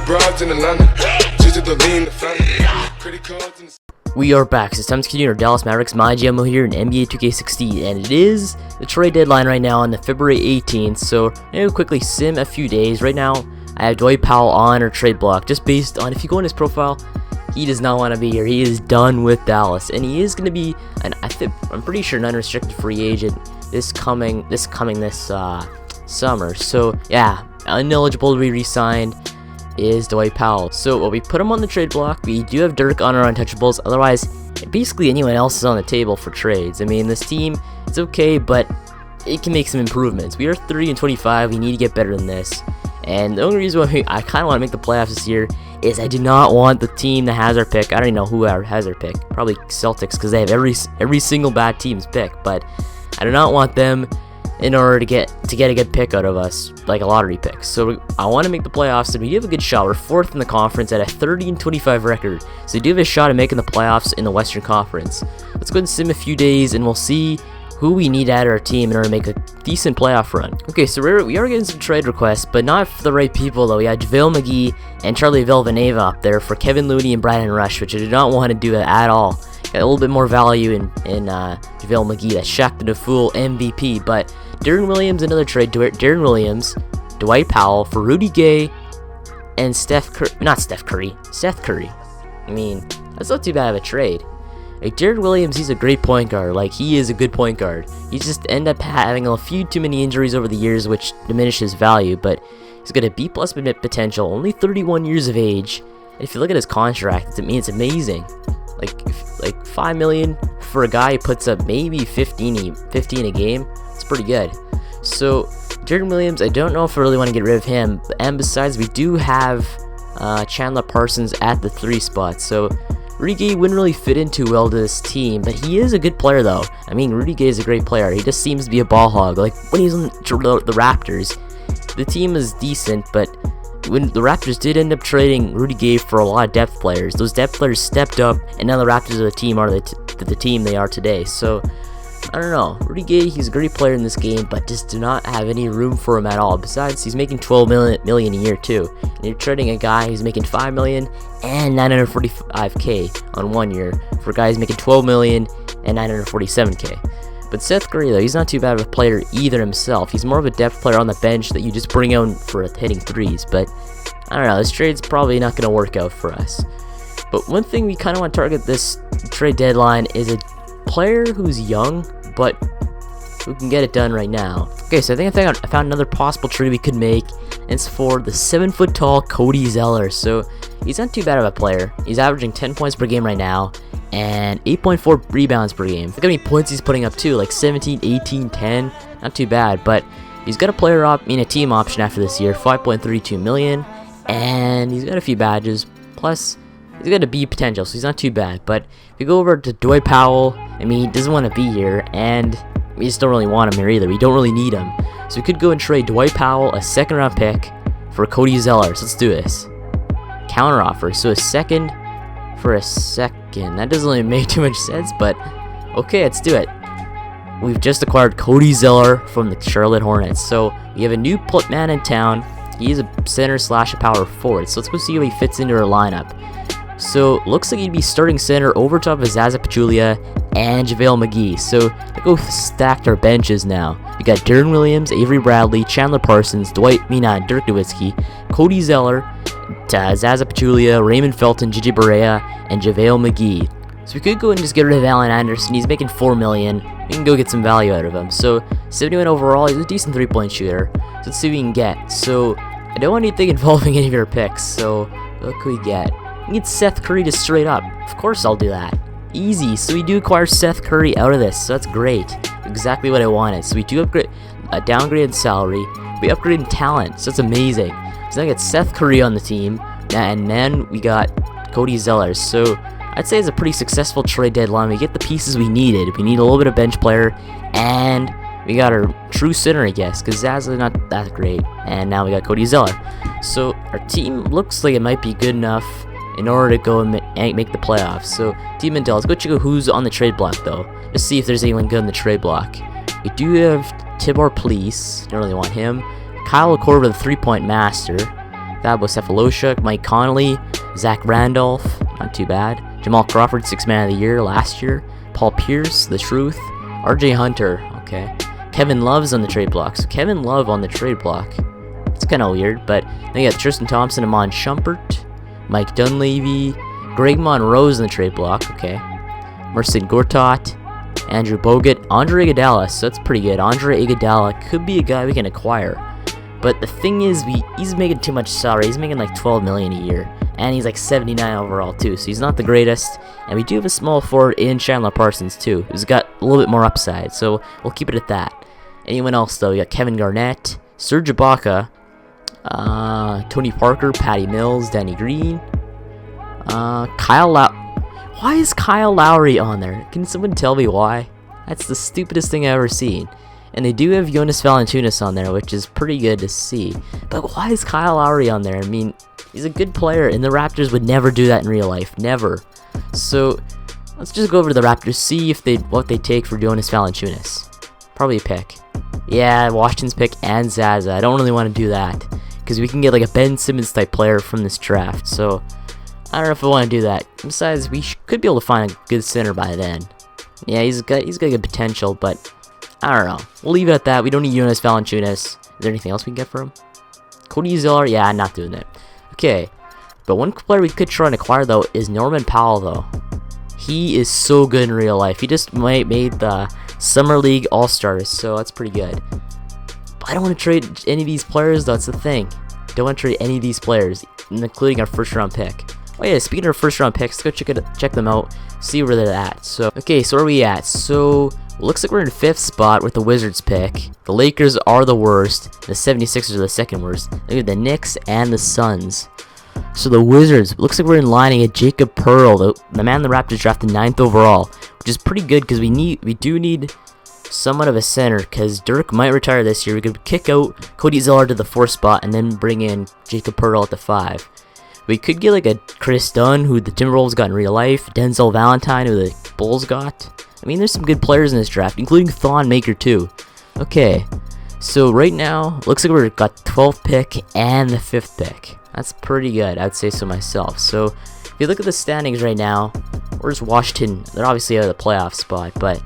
broads in Atlanta. Just the lean, the family. Credit cards and We are back. So it's time to continue our Dallas Mavericks MyGM here in NBA 2K16, and it is the trade deadline right now on the February 18th. So I'm gonna quickly sim a few days. Right now, I have Dwight Powell on our trade block, just based on if you go on his profile, he does not want to be here. He is done with Dallas, and he is going to be I'm pretty sure an unrestricted free agent this coming summer. So yeah, ineligible to be re-signed is Dwight Powell. So we put him on the trade block. We do have Dirk on our untouchables. Otherwise, basically anyone else is on the table for trades. I mean, this team, it's okay, but it can make some improvements. We are 30-25. We need to get better than this. And the only reason why I kind of want to make the playoffs this year is I do not want the team that has our pick. I don't even know who has our pick. Probably Celtics, because they have every single bad team's pick. But I do not want them in order to get a good pick out of us, like a lottery pick. So I want to make the playoffs, and we do have a good shot. We're 4th in the conference at a 30-25 record. So we do have a shot at making the playoffs in the Western Conference. Let's go ahead and sim a few days, and we'll see who we need to add to our team in order to make a decent playoff run. Okay, so we are getting some trade requests, but not for the right people though. We had JaVale McGee and Charlie Villanueva up there for Kevin Looney and Brandon Rush, which I did not want to do at all. Got a little bit more value in JaVale McGee, that Shaq the Fool MVP. But Deron Williams, another trade. Deron Williams, Dwight Powell for Rudy Gay and Seth Curry. I mean, that's not too bad of a trade. Like, Deron Williams, he's a great point guard. Like, he is a good point guard. He just ended up having a few too many injuries over the years, which diminishes value. But he's got a B+ potential, only 31 years of age. And if you look at his contract, it's amazing. Like $5 million for a guy who puts up maybe 15 a game. It's pretty good. So Deron Williams, I don't know if I really want to get rid of him. And besides, we do have Chandler Parsons at the 3 spot. So Rudy Gay wouldn't really fit in too well to this team, but he is a good player though. I mean, Rudy Gay is a great player. He just seems to be a ball hog. Like, when he's on the Raptors, the team is decent, but when the Raptors did end up trading Rudy Gay for a lot of depth players, those depth players stepped up, and now the Raptors are the team they are today. So I don't know. Rudy Gay, he's a great player in this game, but just do not have any room for him at all. Besides, he's making $12 million a year too, and you're trading a guy who's making $5 million and $945K on 1 year for guys making $12 million and $947K. But Seth Curry, though, he's not too bad of a player either himself. He's more of a depth player on the bench that you just bring out for hitting threes. But I don't know, this trade's probably not going to work out for us. But one thing we kind of want to target this trade deadline is a player who's young, but who can get it done right now. Okay, so I found another possible trade we could make, and it's for the 7-foot-tall Cody Zeller. So he's not too bad of a player. He's averaging 10 points per game right now, and 8.4 rebounds per game. Look how many points he's putting up too, like 17, 18, 10. Not too bad, but he's got a team option after this year, $5.32 million, and he's got a few badges. Plus, he's got a B potential, so he's not too bad. But if you go over to Dwight Powell, I mean, he doesn't want to be here, and we just don't really want him here either. We don't really need him. So we could go and trade Dwight Powell, a 2nd-round pick, for Cody Zeller. So let's do this. Counter offer. So a second for a second. That doesn't really make too much sense, but okay, let's do it. We've just acquired Cody Zeller from the Charlotte Hornets. So we have a new man in town. He's a center / a power forward. So let's go see how he fits into our lineup. So looks like he'd be starting center over top of Zaza Pachulia and JaVale McGee. So let's go stacked our benches now. We got Deron Williams, Avery Bradley, Chandler Parsons, Dirk Nowitzki, Cody Zeller, Zaza Pachulia, Raymond Felton, Gigi Barea, and JaVale McGee. So we could go and just get rid of Allen Anderson. He's making $4 million. We can go get some value out of him. So 71 overall. He's a decent 3-point shooter. So let's see what we can get. So I don't want anything involving any of your picks. So what could we get? We can get Seth Curry just straight up. Of course I'll do that. Easy. So we do acquire Seth Curry out of this. So that's great. Exactly what I wanted. So we do upgrade a downgraded salary. We upgrade in talent. So that's amazing. So now I got Seth Curry on the team. And then we got Cody Zeller. So I'd say it's a pretty successful trade deadline. We get the pieces we needed. We need a little bit of bench player, and we got our true center, I guess, because Zaza's not that great. And now we got Cody Zeller. So our team looks like it might be good enough in order to go and make the playoffs. So Team Intel, let's go check out who's on the trade block though. Just see if there's anyone good on the trade block. We do have Tibor Police. Don't really want him. Kyle Korver, the 3-point master. Thabo Cephalosha, Mike Conley, Zach Randolph, not too bad. Jamal Crawford, 6th man of the year last year. Paul Pierce, the truth. RJ Hunter, okay. Kevin Love's on the trade block. So Kevin Love on the trade block. It's kind of weird, but then you got Tristan Thompson, Amon Shumpert, Mike Dunleavy, Greg Monroe's on the trade block, okay. Merson Gortat, Andrew Bogut, Andre Iguodala, so that's pretty good. Andre Iguodala could be a guy we can acquire. But the thing is, he's making too much salary. He's making like $12 million a year, and he's like 79 overall too. So he's not the greatest. And we do have a small forward in Chandler Parsons too, who's got a little bit more upside. So we'll keep it at that. Anyone else though? We got Kevin Garnett, Serge Ibaka, Tony Parker, Patty Mills, Danny Green, Why is Kyle Lowry on there? Can someone tell me why? That's the stupidest thing I've ever seen. And they do have Jonas Valanciunas on there, which is pretty good to see. But why is Kyle Lowry on there? I mean, he's a good player, and the Raptors would never do that in real life. Never. So, let's just go over to the Raptors, see if what they take for Jonas Valanciunas. Probably a pick. Yeah, Washington's pick and Zaza. I don't really want to do that, because we can get like a Ben Simmons type player from this draft. So, I don't know if I want to do that. Besides, we could be able to find a good center by then. Yeah, he's got good potential, but I don't know. We'll leave it at that. We don't need Jonas Valanciunas. Is there anything else we can get for him? Cody Zeller? Yeah, I'm not doing that. Okay. But one player we could try and acquire, though, is Norman Powell, though. He is so good in real life. He just made the Summer League All-Stars, so that's pretty good. But I don't want to trade any of these players, though. That's the thing. Don't want to trade any of these players, including our first-round pick. Oh yeah, speaking of first-round picks, let's go check them out, see where they're at. So, okay, so where are we at? So, looks like we're in 5th spot with the Wizards pick. The Lakers are the worst. The 76ers are the second worst. Look at the Knicks and the Suns. So the Wizards, looks like we're in line at Jacob Pearl, the man the Raptors drafted 9th overall, which is pretty good because we do need somewhat of a center because Dirk might retire this year. We could kick out Cody Zeller to the 4th spot and then bring in Jacob Pearl at the 5. We could get like a Chris Dunn, who the Timberwolves got in real life, Denzel Valentine, who the Bulls got. I mean, there's some good players in this draft, including Thon Maker too. Okay, so right now, looks like we've got the 12th pick and the 5th pick. That's pretty good, I'd say so myself. So, if you look at the standings right now, where's Washington? They're obviously out of the playoff spot, but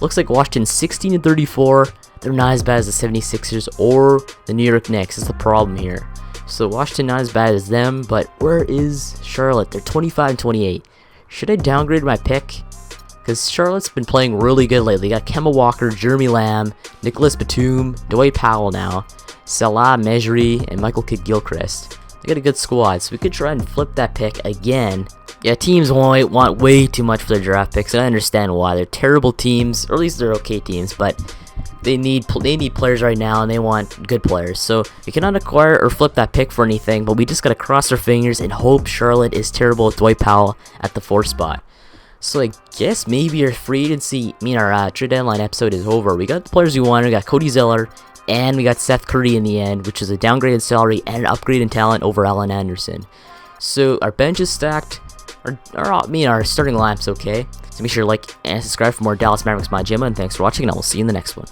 looks like Washington's 16-34. They're not as bad as the 76ers or the New York Knicks. That's the problem here. So Washington not as bad as them, but where is Charlotte? They're 25-28. Should I downgrade my pick? Because Charlotte's been playing really good lately. They got Kemba Walker, Jeremy Lamb, Nicholas Batum, Dwight Powell now, Salah Mejri, and Michael Kidd-Gilchrist. They got a good squad, so we could try and flip that pick again. Yeah, teams want way too much for their draft picks, and I understand why. They're terrible teams, or at least they're okay teams, but they need players right now, and they want good players. So we cannot acquire or flip that pick for anything, but we just gotta cross our fingers and hope Charlotte is terrible with Dwight Powell at the 4th spot. So I guess maybe our free agency, our trade deadline episode is over. We got the players we wanted. We got Cody Zeller, and we got Seth Curry in the end, which is a downgraded salary and an upgrade in talent over Allen Anderson. So our bench is stacked. Our starting lineup's okay. So make sure to like and subscribe for more Dallas Mavericks MyGM, and thanks for watching, and I will see you in the next one.